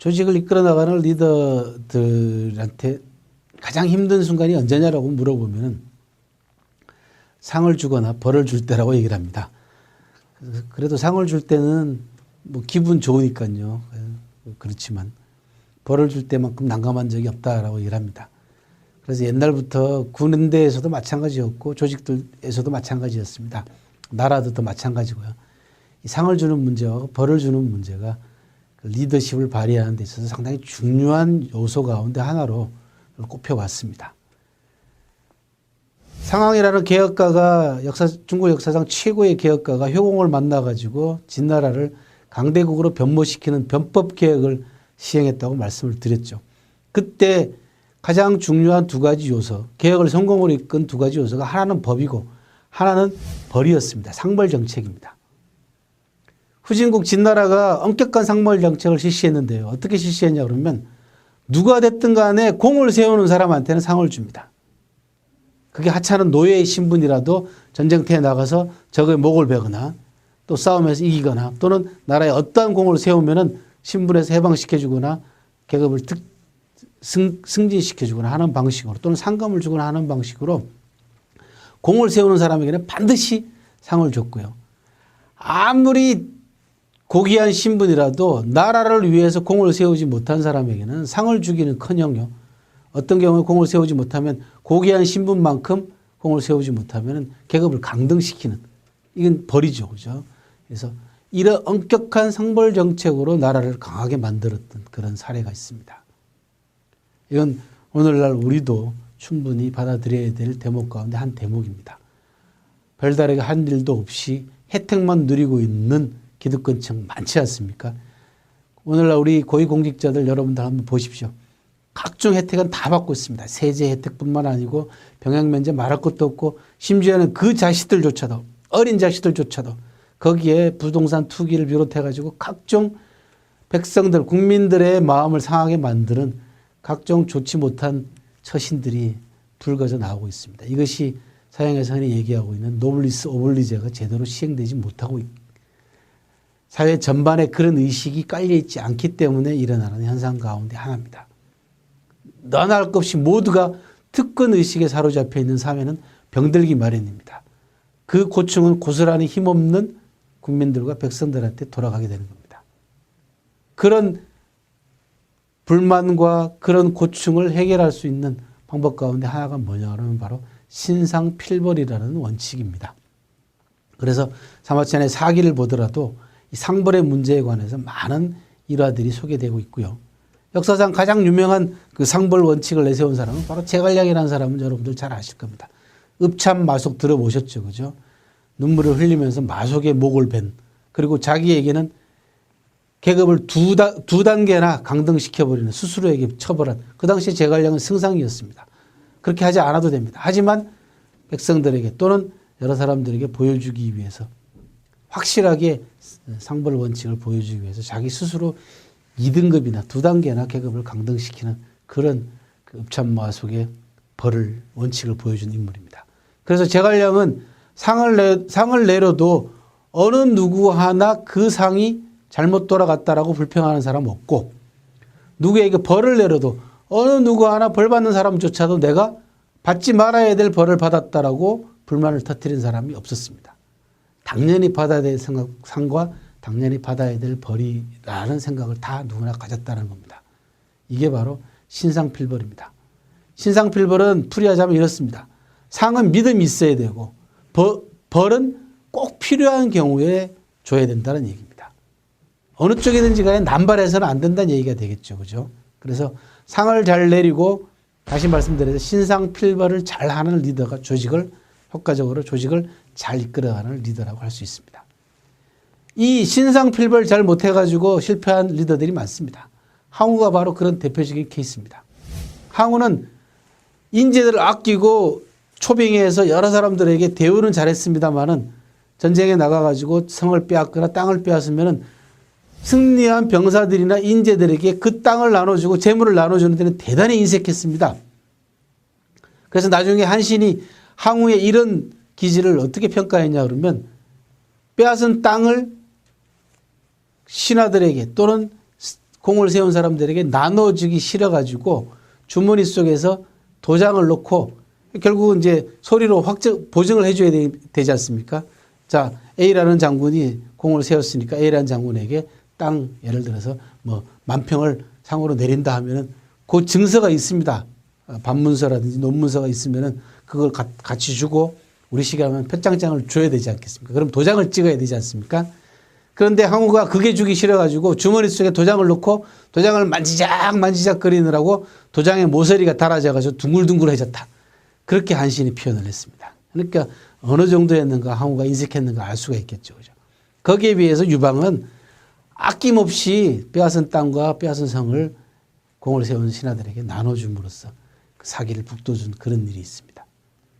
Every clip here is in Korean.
조직을 이끌어 나가는 리더들한테 가장 힘든 순간이 언제냐라고 물어보면 상을 주거나 벌을 줄 때라고 얘기를 합니다. 그래도 상을 줄 때는 뭐 기분 좋으니까요. 그렇지만 벌을 줄 때만큼 난감한 적이 없다라고 얘기를 합니다. 그래서 옛날부터 군대에서도 마찬가지였고 조직들에서도 마찬가지였습니다. 나라도 마찬가지고요. 이 상을 주는 문제와 벌을 주는 문제가 리더십을 발휘하는 데 있어서 상당히 중요한 요소 가운데 하나로 꼽혀왔습니다. 상황이라는 개혁가가 중국 역사상 최고의 개혁가가 효공을 만나가지고 진나라를 강대국으로 변모시키는 변법개혁을 시행했다고 말씀을 드렸죠. 그때 가장 중요한 두 가지 요소, 개혁을 성공으로 이끈 두 가지 요소가 하나는 법이고 하나는 벌이었습니다. 상벌 정책입니다. 후진국 진나라가 엄격한 상벌 정책을 실시했는데요. 어떻게 실시했냐 그러면 누가 됐든 간에 공을 세우는 사람한테는 상을 줍니다. 그게 하찮은 노예의 신분이라도 전쟁터에 나가서 적의 목을 베거나 또 싸움에서 이기거나 또는 나라에 어떠한 공을 세우면은 신분에서 해방시켜주거나 계급을 승진시켜주거나 하는 방식으로 또는 상금을 주거나 하는 방식으로 공을 세우는 사람에게는 반드시 상을 줬고요. 아무리 고귀한 신분이라도 나라를 위해서 공을 세우지 못한 사람에게는 상을 주기는커녕요. 어떤 경우에 공을 세우지 못하면 고귀한 신분만큼 공을 세우지 못하면 계급을 강등시키는 이건 벌이죠. 그죠? 그래서 이런 엄격한 상벌 정책으로 나라를 강하게 만들었던 그런 사례가 있습니다. 이건 오늘날 우리도 충분히 받아들여야 될 대목 가운데 한 대목입니다. 별다르게 한 일도 없이 혜택만 누리고 있는 기득권층 많지 않습니까? 오늘날 우리 고위공직자들 여러분들 한번 보십시오. 각종 혜택은 다 받고 있습니다. 세제 혜택뿐만 아니고 병역면제 말할 것도 없고 심지어는 그 자식들조차도 어린 자식들조차도 거기에 부동산 투기를 비롯해 가지고 각종 백성들 국민들의 마음을 상하게 만드는 각종 좋지 못한 처신들이 불거져 나오고 있습니다. 이것이 서양에서 흔히 얘기하고 있는 노블리스 오블리제가 제대로 시행되지 못하고 사회 전반에 그런 의식이 깔려있지 않기 때문에 일어나는 현상 가운데 하나입니다. 너나 할 것 없이 모두가 특권의식에 사로잡혀 있는 사회는 병들기 마련입니다. 그 고충은 고스란히 힘없는 국민들과 백성들한테 돌아가게 되는 겁니다. 그런 불만과 그런 고충을 해결할 수 있는 방법 가운데 하나가 뭐냐 하면 바로 신상필벌이라는 원칙입니다. 그래서 사마천의 사기를 보더라도 이 상벌의 문제에 관해서 많은 일화들이 소개되고 있고요. 역사상 가장 유명한 그 상벌 원칙을 내세운 사람은 바로 제갈량이라는 사람은 여러분들 잘 아실 겁니다. 읍참마속 들어보셨죠. 그죠? 눈물을 흘리면서 마속의 목을 벤 그리고 자기에게는 계급을 두 단계나 강등시켜버리는 스스로에게 처벌한 그 당시에 제갈량은 승상이었습니다. 그렇게 하지 않아도 됩니다. 하지만 백성들에게 또는 여러 사람들에게 보여주기 위해서 확실하게 상벌 원칙을 보여주기 위해서 자기 스스로 2등급이나 2단계나 계급을 강등시키는 그런 그 읍참마속의 벌을 원칙을 보여준 인물입니다. 그래서 제갈량은 상을 내려도 어느 누구 하나 그 상이 잘못 돌아갔다라고 불평하는 사람 없고 누구에게 벌을 내려도 어느 누구 하나 벌 받는 사람조차도 내가 받지 말아야 될 벌을 받았다라고 불만을 터뜨린 사람이 없었습니다. 당연히 받아야 될 상과 당연히 받아야 될 벌이라는 생각을 다 누구나 가졌다는 겁니다. 이게 바로 신상필벌입니다. 신상필벌은 풀이하자면 이렇습니다. 상은 믿음이 있어야 되고 벌은 꼭 필요한 경우에 줘야 된다는 얘기입니다. 어느 쪽이든지 간에 남발해서는 안 된다는 얘기가 되겠죠. 그죠? 그래서 상을 잘 내리고 다시 말씀드려서 신상필벌을 잘하는 리더가 효과적으로 조직을 잘 이끌어가는 리더라고 할 수 있습니다. 이 신상필벌 잘 못해가지고 실패한 리더들이 많습니다. 항우가 바로 그런 대표적인 케이스입니다. 항우는 인재들을 아끼고 초빙해서 여러 사람들에게 대우는 잘했습니다만은 전쟁에 나가가지고 성을 빼앗거나 땅을 빼앗으면은 승리한 병사들이나 인재들에게 그 땅을 나눠주고 재물을 나눠주는 데는 대단히 인색했습니다. 그래서 나중에 한신이 항우의 이런 기질을 어떻게 평가했냐 그러면 빼앗은 땅을 신하들에게 또는 공을 세운 사람들에게 나눠주기 싫어가지고 주머니 속에서 도장을 놓고 결국은 이제 소리로 보증을 해줘야 되지 않습니까? 자, A라는 장군이 공을 세웠으니까 A라는 장군에게 땅 예를 들어서 뭐 10,000평을 상으로 내린다 하면은 그 증서가 있습니다. 반문서라든지 논문서가 있으면은 그걸 같이 주고 우리 시간은 표창장을 줘야 되지 않겠습니까? 그럼 도장을 찍어야 되지 않습니까? 그런데 항우가 그게 주기 싫어가지고 주머니 속에 도장을 넣고 도장을 만지작 거리느라고 도장에 모서리가 달아져가지고 둥글둥글해졌다. 그렇게 한신이 표현을 했습니다. 그러니까 어느 정도였는가 항우가 인색했는가 알 수가 있겠죠. 그죠? 거기에 비해서 유방은 아낌없이 빼앗은 땅과 빼앗은 성을 공을 세운 신하들에게 나눠줌으로써 그 사기를 북돋은 그런 일이 있습니다.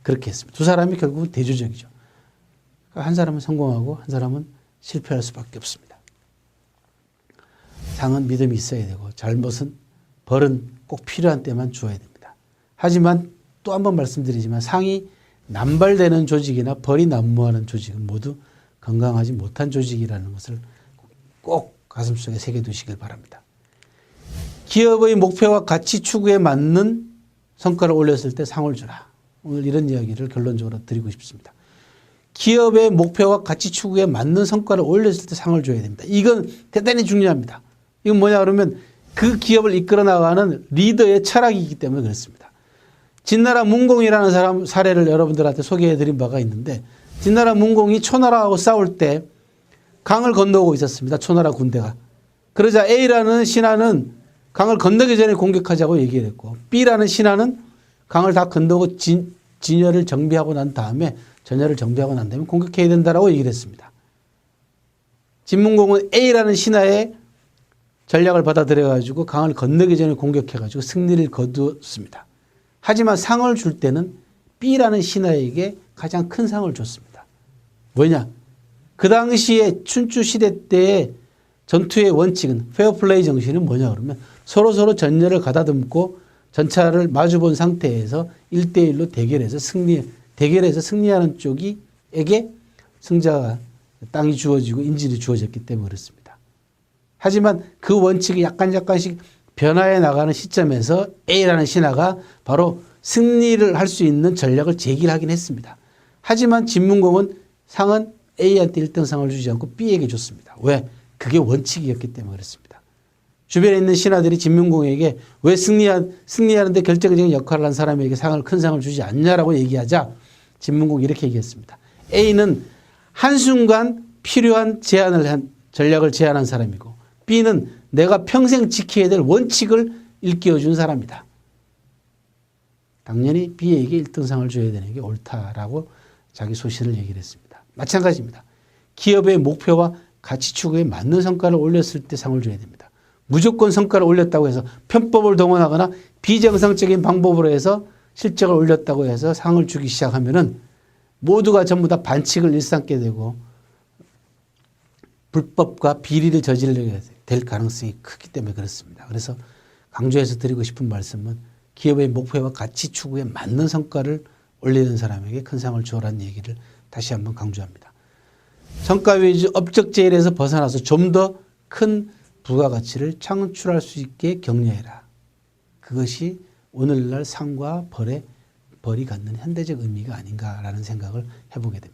그렇게 했습니다. 두 사람이 결국은 대조적이죠. 한 사람은 성공하고 한 사람은 실패할 수밖에 없습니다. 상은 믿음이 있어야 되고 잘못은 벌은 꼭 필요한 때만 주어야 됩니다. 하지만 또 한 번 말씀드리지만 상이 남발되는 조직이나 벌이 난무하는 조직은 모두 건강하지 못한 조직이라는 것을 꼭 가슴속에 새겨두시길 바랍니다. 기업의 목표와 가치 추구에 맞는 성과를 올렸을 때 상을 주라. 오늘 이런 이야기를 결론적으로 드리고 싶습니다. 기업의 목표와 가치 추구에 맞는 성과를 올렸을 때 상을 줘야 됩니다. 이건 대단히 중요합니다. 이건 뭐냐 그러면 그 기업을 이끌어 나가는 리더의 철학이기 때문에 그렇습니다. 진나라 문공이라는 사람 사례를 여러분들한테 소개해 드린 바가 있는데 진나라 문공이 초나라하고 싸울 때 강을 건너고 있었습니다. 초나라 군대가. 그러자 A라는 신하는 강을 건너기 전에 공격하자고 얘기를 했고 B라는 신하는 강을 다 건너고 전열을 정비하고 난 다음에 공격해야 된다라고 얘기를 했습니다. 진문공은 A라는 신하의 전략을 받아들여 가지고 강을 건너기 전에 공격해 가지고 승리를 거두었습니다. 하지만 상을 줄 때는 B라는 신하에게 가장 큰 상을 줬습니다. 뭐냐? 그 당시에 춘추 시대 때의 전투의 원칙은 페어플레이 정신은 뭐냐 그러면 서로 전열을 가다듬고 전차를 마주본 상태에서 1대1로 대결해서 승리하는 쪽에게 승자가 땅이 주어지고 인질이 주어졌기 때문에 그렇습니다. 하지만 그 원칙이 약간씩 변화해 나가는 시점에서 A라는 신하가 바로 승리를 할 수 있는 전략을 제기하긴 했습니다. 하지만 진문공은 상은 A한테 1등 상을 주지 않고 B에게 줬습니다. 왜? 그게 원칙이었기 때문에 그렇습니다. 주변에 있는 신하들이 진문공에게 왜 승리하는 데 결정적인 역할을 한 사람에게 큰 상을 주지 않냐라고 얘기하자 진문공이 이렇게 얘기했습니다. A는 한순간 필요한 전략을 제안한 사람이고 B는 내가 평생 지켜야 될 원칙을 일깨워준 사람이다. 당연히 B에게 1등상을 줘야 되는 게 옳다라고 자기 소신을 얘기를 했습니다. 마찬가지입니다. 기업의 목표와 가치 추구에 맞는 성과를 올렸을 때 상을 줘야 됩니다. 무조건 성과를 올렸다고 해서 편법을 동원하거나 비정상적인 방법으로 해서 실적을 올렸다고 해서 상을 주기 시작하면은 모두가 전부 다 반칙을 일삼게 되고 불법과 비리를 저지르게 될 가능성이 크기 때문에 그렇습니다. 그래서 강조해서 드리고 싶은 말씀은 기업의 목표와 가치 추구에 맞는 성과를 올리는 사람에게 큰 상을 주어라는 얘기를 다시 한번 강조합니다. 성과 위주 업적 제일에서 벗어나서 좀 더 큰 부가가치를 창출할 수 있게 격려해라. 그것이 오늘날 상과 벌이 갖는 현대적 의미가 아닌가라는 생각을 해보게 됩니다.